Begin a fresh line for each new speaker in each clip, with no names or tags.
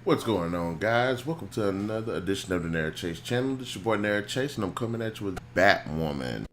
What's going on, guys? Welcome to another edition of the NarikChase channel. This is your boy NarikChase, and I'm coming at you with Batwoman.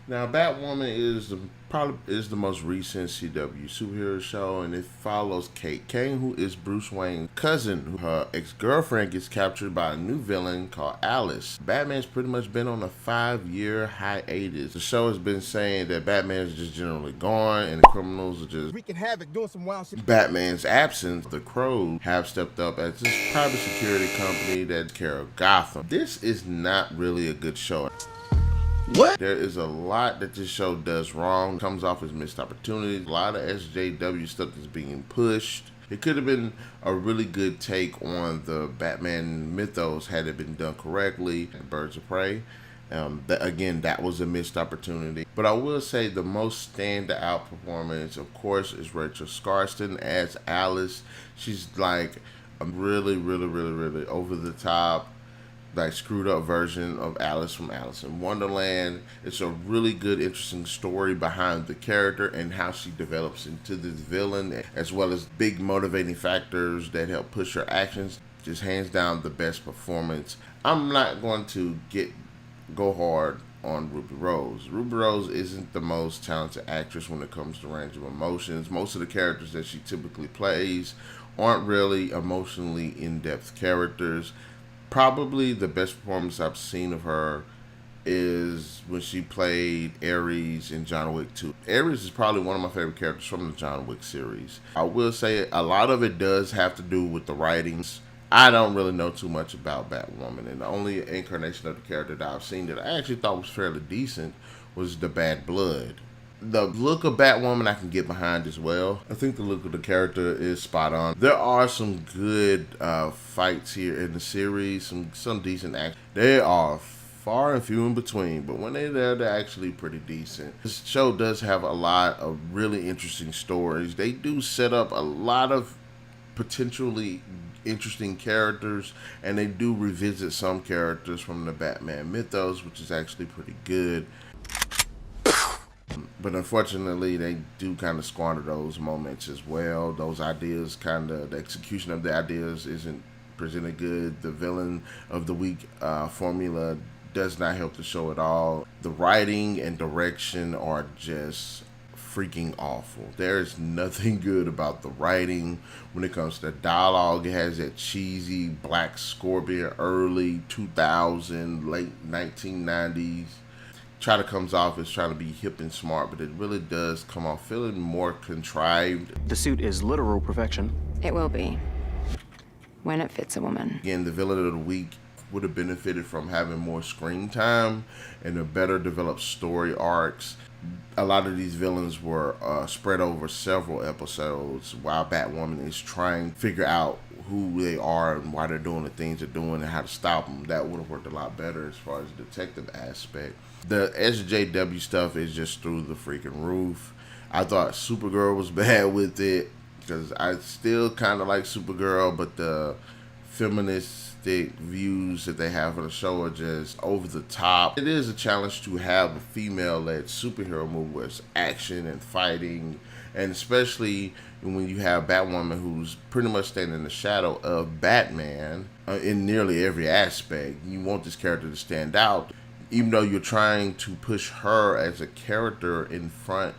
Now, Batwoman is probably the most recent CW superhero show, and it follows Kane, who is Bruce Wayne's cousin. Her ex-girlfriend gets captured by a new villain called Alice. Batman's pretty much been on a 5-year hiatus. The show has been saying that Batman's just generally gone, and the criminals are just
wreaking havoc, doing some wild shit.
Batman's absence, the Crows have stepped up as this private security company that takes care of Gotham. This is not really a good show.
What?
There is a lot that this show does wrong. Comes off as missed opportunities. A lot of SJW stuff is being pushed. It could have been a really good take on the Batman mythos had it been done correctly. Birds of Prey. That was a missed opportunity. But I will say the most standout performance, of course, is Rachel Skarsten as Alice. She's like a really over the top, like screwed up version of Alice from Alice in Wonderland. It's a really good, interesting story behind the character and how she develops into this villain, as well as big motivating factors that help push her actions. Just hands down the best performance. I'm not going to go hard on Ruby Rose. Ruby Rose isn't the most talented actress when it comes to range of emotions. Most of the characters that she typically plays aren't really emotionally in-depth characters. Probably the best performance I've seen of her is when she played Ares in John Wick 2. Ares is probably one of my favorite characters from the John Wick series. I will say a lot of it does have to do with the writings. I don't really know too much about Batwoman, and the only incarnation of the character that I've seen that I actually thought was fairly decent was the Bad Blood. The look of Batwoman I can get behind as well. I think the look of the character is spot on. There are some good fights here in the series, some decent action. They are far and few in between, but when they're there, they're actually pretty decent. This show does have a lot of really interesting stories. They do set up a lot of potentially interesting characters, and they do revisit some characters from the Batman mythos, which is actually pretty good. But unfortunately, they do kind of squander those moments as well. Those ideas the execution of the ideas isn't presented good. The villain of the week formula does not help the show at all. The writing and direction are just freaking awful. There is nothing good about the writing when it comes to dialogue. It has that cheesy Black Scorpion, early 2000s, late 1990s. Try to comes off as trying to be hip and smart, but it really does come off feeling more contrived.
The suit is literal perfection.
It will be, when it fits a woman.
Again, the villain of the week would have benefited from having more screen time and a better developed story arcs. A lot of these villains were spread over several episodes while Batwoman is trying to figure out who they are and why they're doing the things they're doing and how to stop them. That would have worked a lot better as far as the detective aspect. The SJW stuff is just through the freaking roof. I thought Supergirl was bad with it because I still kind of like Supergirl, but the feministic views that they have for the show are just over the top. It is a challenge to have a female-led superhero movie where it's action and fighting, and especially when you have Batwoman, who's pretty much standing in the shadow of Batman in nearly every aspect. You want this character to stand out, even though you're trying to push her as a character in front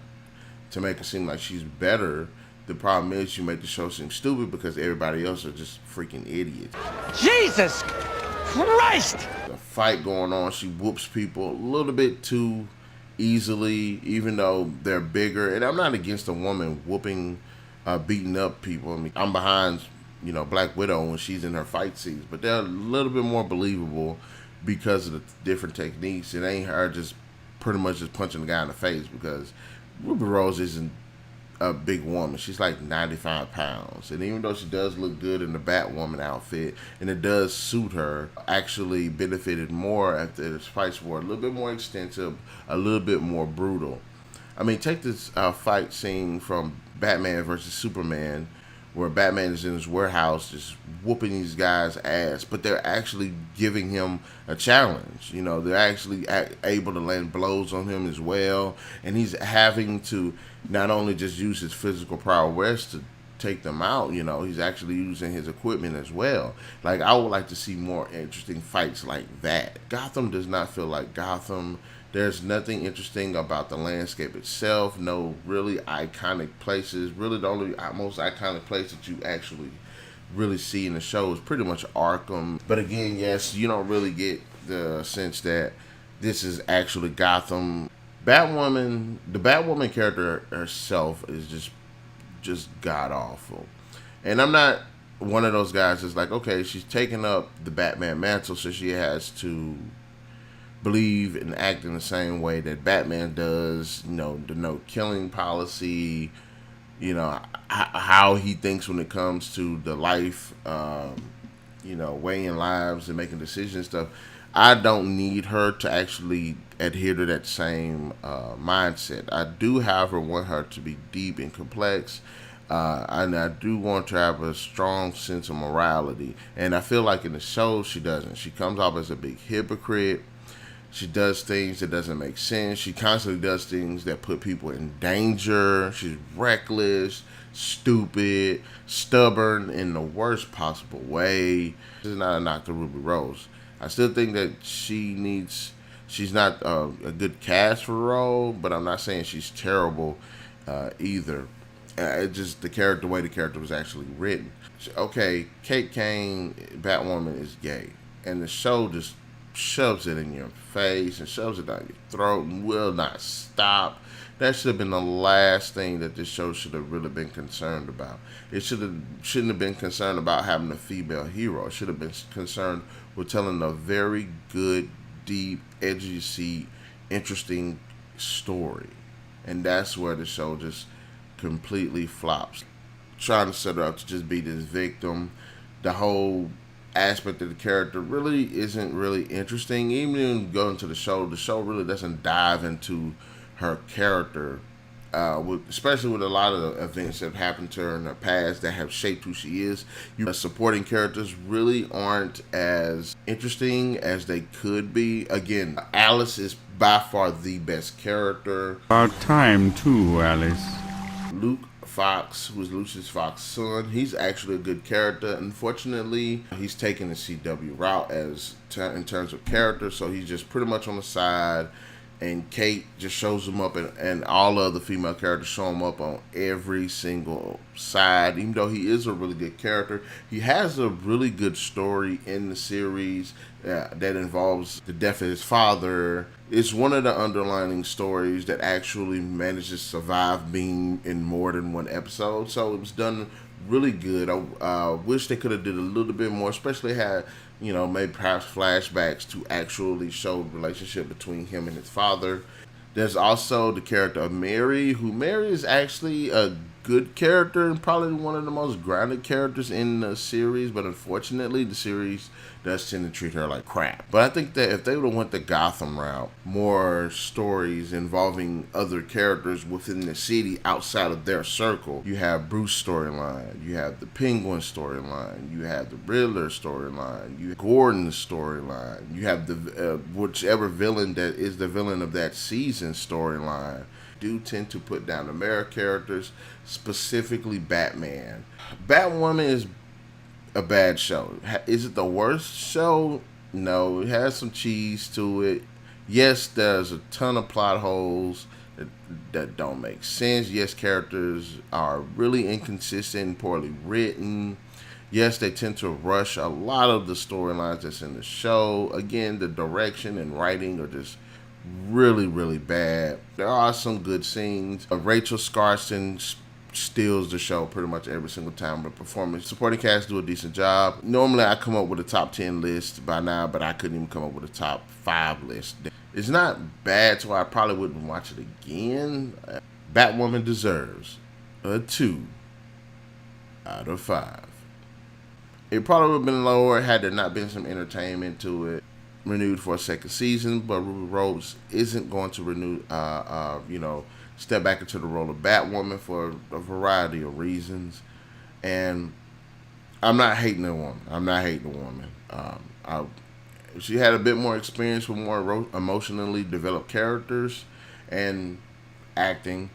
to make it seem like she's better. The problem is you make the show seem stupid because everybody else are just freaking idiots.
Jesus Christ!
The fight going on, she whoops people a little bit too easily, even though they're bigger. And I'm not against a woman whooping, beating up people. I mean, I'm behind, Black Widow when she's in her fight scenes, but they're a little bit more believable because of the different techniques. It ain't her just pretty much just punching the guy in the face, because Ruby Rose isn't a big woman. She's like 95 pounds. And even though she does look good in the Batwoman outfit, and it does suit her, actually benefited more after this fights were a little bit more extensive, a little bit more brutal. I mean, take this fight scene from Batman versus Superman where Batman is in his warehouse just whooping these guys' ass, but they're actually giving him a challenge. You know, they're actually able to land blows on him as well, and he's having to not only just use his physical prowess to take them out, you know, he's actually using his equipment as well. Like, I would like to see more interesting fights like that. Gotham does not feel like Gotham. There's nothing interesting about the landscape itself. No really iconic places. Really, the only most iconic place that you actually really see in the show is pretty much Arkham. But again, yes, you don't really get the sense that this is actually Gotham. Batwoman, the Batwoman character herself is just god awful. And I'm not one of those guys that's like, okay, she's taking up the Batman mantle, so she has to believe and act in the same way that Batman does, you know, the no killing policy, you know, how he thinks when it comes to the life, you know, weighing lives and making decisions and stuff. I don't need her to actually adhere to that same mindset. I do, however, want her to be deep and complex, and I do want to have a strong sense of morality. And I feel like in the show she doesn't. She comes off as a big hypocrite. She does things that doesn't make sense. She constantly does things that put people in danger. She's reckless, stupid, stubborn in the worst possible way. This is not a knock to Ruby Rose. I still think that she's not a good cast for the role, but I'm not saying she's terrible either. It's just the way the character was actually written. Okay, Kane, Batwoman, is gay, and the show just shoves it in your face and shoves it down your throat and will not stop. That should have been the last thing that this show should have really been concerned about. It shouldn't have been concerned about having a female hero. It should have been concerned with telling a very good, deep, edgy seat, interesting story. And that's where the show just completely flops. Trying to set her up to just be this victim. The whole aspect of the character really isn't really interesting. Even when you go into the show really doesn't dive into her character, especially with a lot of the events that have happened to her in her past that have shaped who she is. Supporting characters really aren't as interesting as they could be. Again, Alice is by far the best character.
About time too, Alice.
Luke Fox, who is Lucius Fox's son, he's actually a good character. Unfortunately, he's taking the CW route in terms of character, so he's just pretty much on the side. And Kate just shows him up, and all of the female characters show him up on every single side. Even though he is a really good character, he has a really good story in the series that involves the death of his father. It's one of the underlining stories that actually manages to survive being in more than one episode. So it was done really good. I wish they could have did a little bit more, especially had, you know, maybe perhaps flashbacks to actually show the relationship between him and his father. There's also the character of Mary, Mary is actually a good character and probably one of the most grounded characters in the series, but unfortunately the series does tend to treat her like crap. But I think that if they would have went the Gotham route, more stories involving other characters within the city outside of their circle. You have Bruce storyline, you have the Penguin storyline, you have the Riddler storyline, you have Gordon's storyline, you have the whichever villain that is the villain of that season storyline. Do tend to put down the male characters, specifically Batman. Batwoman is a bad show. Is it the worst show? No, it has some cheese to it. Yes, there's a ton of plot holes that don't make sense. Yes, characters are really inconsistent and poorly written. Yes, they tend to rush a lot of the storylines that's in the show. Again, the direction and writing are just really, really bad. There are some good scenes. Rachel Skarsten steals the show pretty much every single time with performance. Supporting cast do a decent job. Normally I come up with a top 10 list by now, but I couldn't even come up with a top 5 list. It's not bad, so I probably wouldn't watch it again. Batwoman deserves a 2 out of 5. It probably would have been lower had there not been some entertainment to it. Renewed for a second season, but Ruby Rose isn't going to renew, step back into the role of Batwoman for a variety of reasons. And I'm not hating the woman. She had a bit more experience with more emotionally developed characters and acting.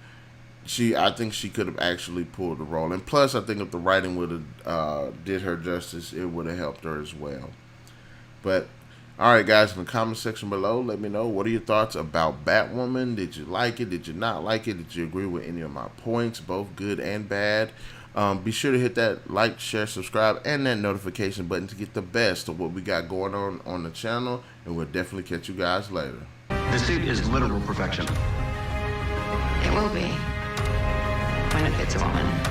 I think she could have actually pulled the role. And plus, I think if the writing would have did her justice, it would have helped her as well. But, alright guys, in the comment section below, let me know, what are your thoughts about Batwoman? Did you like it? Did you not like it? Did you agree with any of my points, both good and bad? Be sure to hit that like, share, subscribe, and that notification button to get the best of what we got going on the channel. And we'll definitely catch you guys later.
The suit is literal perfection.
It will be when it fits a woman.